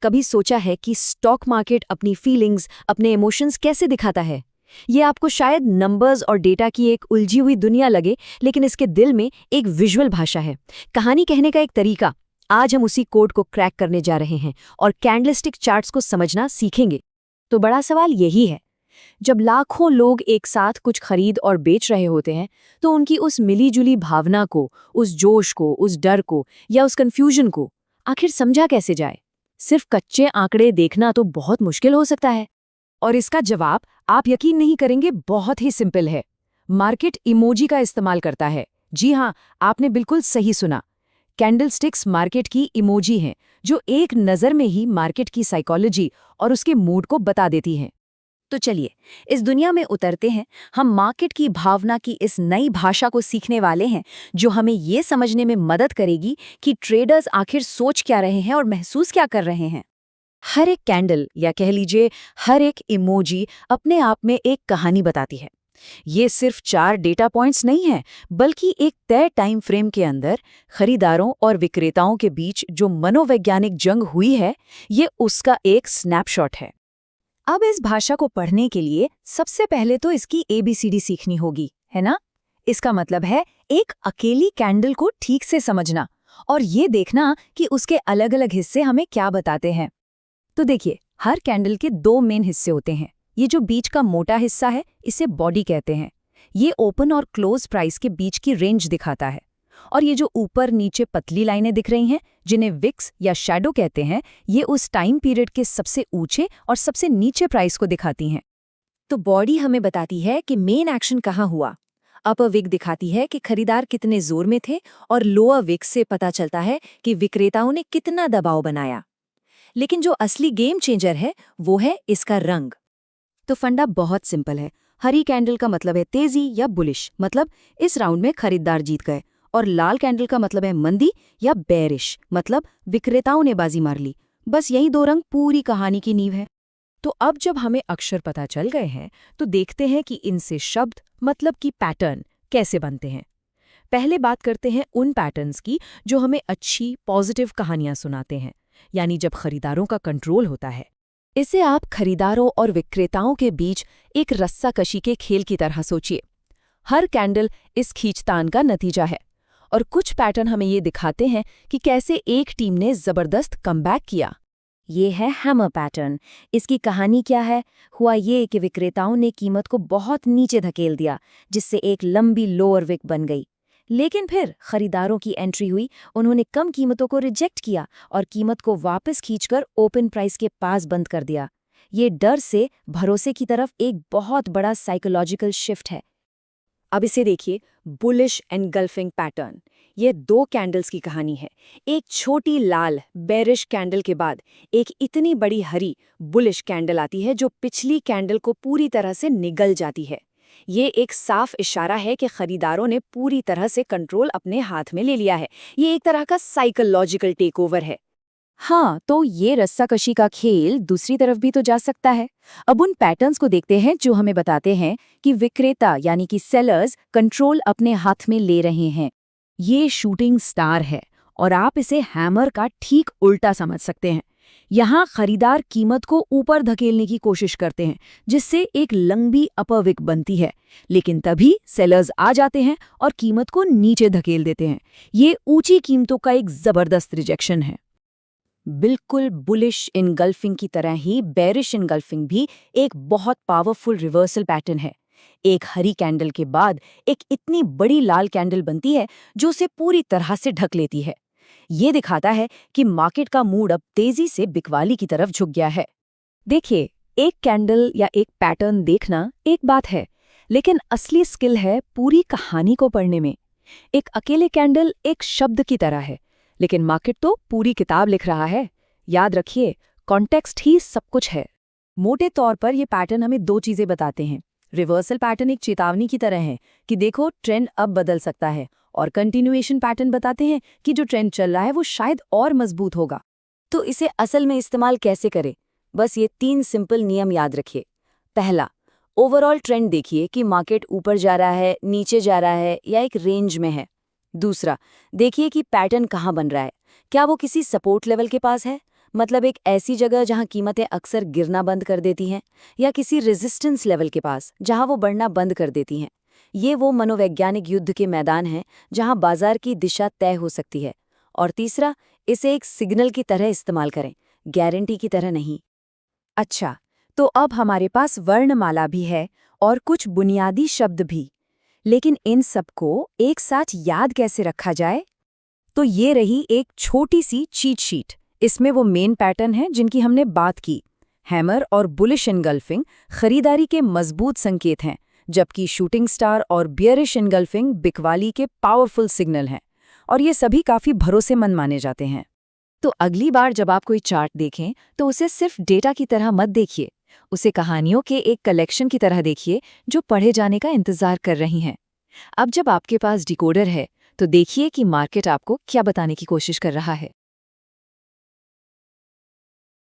कभी सोचा है कि स्टॉक मार्केट अपनी फीलिंग्स, अपने इमोशंस कैसे दिखाता है? ये आपको शायद नंबर्स और डेटा की एक उलझी हुई दुनिया लगे, लेकिन इसके दिल में एक विजुअल भाषा है, कहानी कहने का एक तरीका। आज हम उसी कोड को क्रैक करने जा रहे हैं और कैंडलस्टिक चार्ट्स को समझना सीखेंगे। तो बड़ा सवाल यही है, जब लाखों लोग एक साथ कुछ खरीद और बेच रहे होते हैं, तो उनकी उस मिलीजुली भावना को, उस जोश को, उस डर को या उस कन्फ्यूजन को आखिर समझा कैसे जाए? सिर्फ कच्चे आंकड़े देखना तो बहुत मुश्किल हो सकता है। और इसका जवाब, आप यकीन नहीं करेंगे, बहुत ही सिंपल है। मार्केट इमोजी का इस्तेमाल करता है। जी हाँ, आपने बिल्कुल सही सुना। कैंडलस्टिक्स मार्केट की इमोजी हैं, जो एक नज़र में ही मार्केट की साइकोलॉजी और उसके मूड को बता देती हैं। तो चलिए, इस दुनिया में उतरते हैं। हम मार्केट की भावना की इस नई भाषा को सीखने वाले हैं, जो हमें ये समझने में मदद करेगी कि ट्रेडर्स आखिर सोच क्या रहे हैं और महसूस क्या कर रहे हैं। हर एक कैंडल, या कह लीजिए हर एक इमोजी, अपने आप में एक कहानी बताती है। ये सिर्फ 4 डेटा पॉइंट्स नहीं है, बल्कि एक तय टाइम फ्रेम के अंदर खरीदारों और विक्रेताओं के बीच जो मनोवैज्ञानिक जंग हुई है, ये उसका एक स्नैपशॉट है। अब इस भाषा को पढ़ने के लिए सबसे पहले तो इसकी ABCD सीखनी होगी, है ना? इसका मतलब है एक अकेली कैंडल को ठीक से समझना और ये देखना कि उसके अलग-अलग हिस्से हमें क्या बताते हैं। तो देखिए, हर कैंडल के 2 मेन हिस्से होते हैं। ये जो बीच का मोटा हिस्सा है, इसे बॉडी कहते हैं। ये ओपन और क्लोज प्राइस के बीच की रेंज दिखाता है। और ये जो ऊपर नीचे पतली लाइनें दिख रही हैं, जिन्हें विक्स या शैडो कहते हैं, ये उस टाइम पीरियड के सबसे ऊंचे और सबसे नीचे प्राइस को दिखाती हैं। तो बॉडी हमें बताती है कि मेन एक्शन कहाँ हुआ। अपर विक दिखाती है कि खरीदार कितने जोर में थे, और लोअर विक से पता चलता है कि विक्रेताओं ने कितना दबाव बनाया। लेकिन जो असली गेम चेंजर है, वो है इसका रंग। तो फंडा बहुत सिंपल है। हरी कैंडल का मतलब है तेजी या बुलिश, मतलब इस राउंड में खरीदार जीत गए। और लाल कैंडल का मतलब है मंदी या बेरिश, मतलब विक्रेताओं ने बाजी मार ली। बस यही 2 रंग पूरी कहानी की नींव है। तो अब जब हमें अक्षर पता चल गए हैं, तो देखते हैं कि इनसे शब्द, मतलब कि पैटर्न, कैसे बनते हैं। पहले बात करते हैं उन पैटर्न्स की जो हमें अच्छी, पॉजिटिव कहानियां सुनाते हैं, यानी जब खरीदारों का कंट्रोल होता है। इसे आप खरीदारों और विक्रेताओं के बीच एक रस्साकशी के खेल की तरह सोचिए। हर कैंडल इस खींचतान का नतीजा है, और कुछ पैटर्न हमें ये दिखाते हैं कि कैसे एक टीम ने जबरदस्त कमबैक किया। ये है हैमर पैटर्न। इसकी कहानी क्या है? हुआ ये कि विक्रेताओं ने कीमत को बहुत नीचे धकेल दिया, जिससे एक लंबी लोअर विक बन गई। लेकिन फिर खरीदारों की एंट्री हुई, उन्होंने कम कीमतों को रिजेक्ट किया और कीमत को वापस खींचकर ओपन प्राइस के पास बंद कर दिया। ये डर से भरोसे की तरफ एक बहुत बड़ा साइकोलॉजिकल शिफ्ट है। अब इसे देखिए, बुलिश एनगल्फिंग पैटर्न। ये 2 कैंडल्स की कहानी है। एक छोटी लाल बेरिश कैंडल के बाद एक इतनी बड़ी हरी बुलिश कैंडल आती है, जो पिछली कैंडल को पूरी तरह से निगल जाती है। ये एक साफ इशारा है कि खरीदारों ने पूरी तरह से कंट्रोल अपने हाथ में ले लिया है। ये एक तरह का साइकोलॉजिकल टेकओवर है। हाँ, तो ये रस्साकशी का खेल दूसरी तरफ भी तो जा सकता है। अब उन पैटर्न्स को देखते हैं जो हमें बताते हैं कि विक्रेता, यानी कि सेलर्स, कंट्रोल अपने हाथ में ले रहे हैं। ये शूटिंग स्टार है, और आप इसे हैमर का ठीक उल्टा समझ सकते हैं। यहाँ खरीदार कीमत को ऊपर धकेलने की कोशिश करते हैं, जिससे एक लंबी अपर विक बनती है। लेकिन तभी सेलर्स आ जाते हैं और कीमत को नीचे धकेल देते हैं। ये ऊंची कीमतों का एक जबरदस्त रिजेक्शन है। बिल्कुल बुलिश इनगल्फिंग की तरह ही बेरिश इनगल्फिंग भी एक बहुत पावरफुल रिवर्सल पैटर्न है। एक हरी कैंडल के बाद एक इतनी बड़ी लाल कैंडल बनती है, जो उसे पूरी तरह से ढक लेती है। ये दिखाता है कि मार्केट का मूड अब तेजी से बिकवाली की तरफ झुक गया है। देखिए, एक कैंडल या एक पैटर्न देखना एक बात है, लेकिन असली स्किल है पूरी कहानी को पढ़ने में। एक अकेले कैंडल एक शब्द की तरह है, लेकिन मार्केट तो पूरी किताब लिख रहा है। याद रखिए, कॉन्टेक्स्ट ही सब कुछ है। मोटे तौर पर ये पैटर्न हमें 2 चीजें बताते हैं। रिवर्सल पैटर्न एक चेतावनी की तरह है कि देखो, ट्रेंड अब बदल सकता है, और कंटिन्यूएशन पैटर्न बताते हैं कि जो ट्रेंड चल रहा है वो शायद और मजबूत होगा। तो इसे असल में इस्तेमाल कैसे करें? बस ये 3 सिंपल नियम याद रखिए। पहला, ओवरऑल ट्रेंड देखिए कि मार्केट ऊपर जा रहा है, नीचे जा रहा है, या एक रेंज में है। दूसरा, देखिए कि पैटर्न कहाँ बन रहा है। क्या वो किसी सपोर्ट लेवल के पास है, मतलब एक ऐसी जगह जहां कीमतें अक्सर गिरना बंद कर देती हैं, या किसी रेजिस्टेंस लेवल के पास जहां वो बढ़ना बंद कर देती हैं। ये वो मनोवैज्ञानिक युद्ध के मैदान हैं जहां बाजार की दिशा तय हो सकती है। और तीसरा, इसे एक सिग्नल की तरह इस्तेमाल करें, गारंटी की तरह नहीं। अच्छा, तो अब हमारे पास वर्णमाला भी है और कुछ बुनियादी शब्द भी। लेकिन इन सबको एक साथ याद कैसे रखा जाए? तो ये रही एक छोटी सी चीट शीट। इसमें वो मेन पैटर्न हैं जिनकी हमने बात की। हैमर और बुलिश इनगल्फिंग खरीदारी के मजबूत संकेत हैं, जबकि शूटिंग स्टार और बियरिश इनगल्फिंग बिकवाली के पावरफुल सिग्नल हैं। और ये सभी काफी भरोसेमंद माने जाते हैं। तो अगली बार जब आप कोई चार्ट देखें तो उसे सिर्फ डेटा की तरह मत देखिए, उसे कहानियों के एक कलेक्शन की तरह देखिए जो पढ़े जाने का इंतजार कर रही हैं। अब जब आपके पास डिकोडर है तो देखिए कि मार्केट आपको क्या बताने की कोशिश कर रहा है।